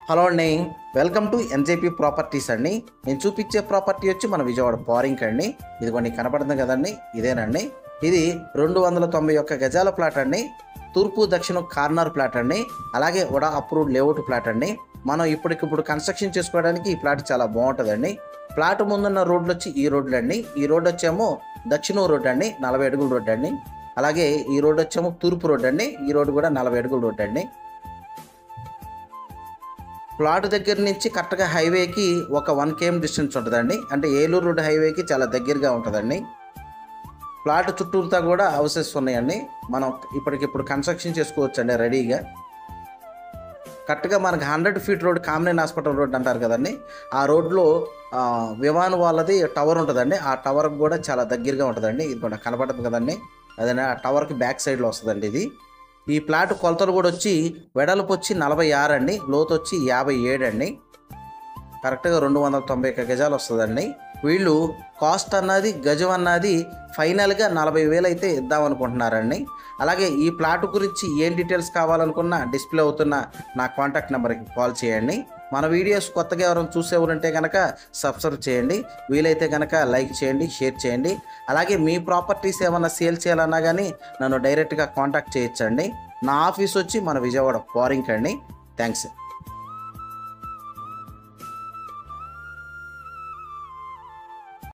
Hello అండి, welcome to NJP properties అండి. నేను చూపించే ప్రాపర్టీ వచ్చి మన విజయవాడ పారింగ్ అండి. ఇదిగోండి కనపడుతుంది కదండి, ఇదేనండి. ఇది 291 గజాల ప్లాట్ అండి. తూర్పు దక్షిణం కార్నర్ ప్లాట్ అండి. అలాగే ఉడా అప్రూవ్డ్ లేఅవుట్ ప్లాట్ అండి. మనం ఇప్పటికిప్పుడు కన్స్ట్రక్షన్ చేసుకోవడానికి ఈ ప్లాట్ చాలా బాగుంటుందండి. ప్లాట్ ముందున్న రోడ్లు వచ్చి ఈ రోడ్లు అండి. ఈ రోడ్డు వచ్చేమో దక్షిణం రోడ్డు అండి, 40 అడుగుల రోడ్డు అండి. అలాగే ఈ రోడ్డు వచ్చేమో తూర్పు రోడ్డు అండి. ఈ రోడ్డు కూడా 40 అడుగుల రోడ్డు అండి. ప్లాట్ దగ్గర నుంచి కరెక్ట్గా హైవేకి ఒక 1 km డిస్టెన్స్ ఉంటుందండి. అంటే ఏలూరు రోడ్ హైవేకి చాలా దగ్గరగా ఉంటుందండి. ప్లాట్ చుట్టూరుతా కూడా హౌసెస్ ఉన్నాయండి. మనం ఇప్పటికిప్పుడు కన్స్ట్రక్షన్ చేసుకోవచ్చండి రెడీగా. కరెక్ట్గా మనకి 100 feet road, Kamineni hospital road అంటారు కదండి, ఆ రోడ్లో విమాన్ వాళ్ళది టవర్ ఉంటుందండి. ఆ టవర్కి కూడా చాలా దగ్గరగా ఉంటుందండి. ఇది కూడా కనపడుతుంది కదండి, అదే ఆ టవర్కి బ్యాక్ సైడ్లో వస్తుందండి ఇది. ఈ ప్లాట్ కొలతలు కూడా వచ్చి వెడల్పు వచ్చి 46 అండి, లోతు వచ్చి 57 అండి. కరెక్ట్గా 291 గజాలు వస్తుందండి. వీళ్ళు కాస్ట్ అన్నది గజం అన్నది ఫైనల్గా 40,000 అయితే ఇద్దామనుకుంటున్నారండి. అలాగే ఈ ప్లాట్ గురించి ఏం డీటెయిల్స్ కావాలనుకున్నా డిస్ప్లే అవుతున్న నా కాంటాక్ట్ నెంబర్కి కాల్ చేయండి. మన వీడియోస్ కొత్తగా ఎవరైనా చూసేవారంటే కనుక సబ్స్క్రైబ్ చేయండి. వీలైతే కనుక లైక్ చేయండి, షేర్ చేయండి. అలాగే మీ ప్రాపర్టీస్ ఏమైనా సేల్ చేయాలన్నా కానీ నన్ను డైరెక్ట్గా కాంటాక్ట్ చేయొచ్చండి. నా ఆఫీస్ వచ్చి మన విజయవాడ పారింగ్ అండి. థ్యాంక్స్.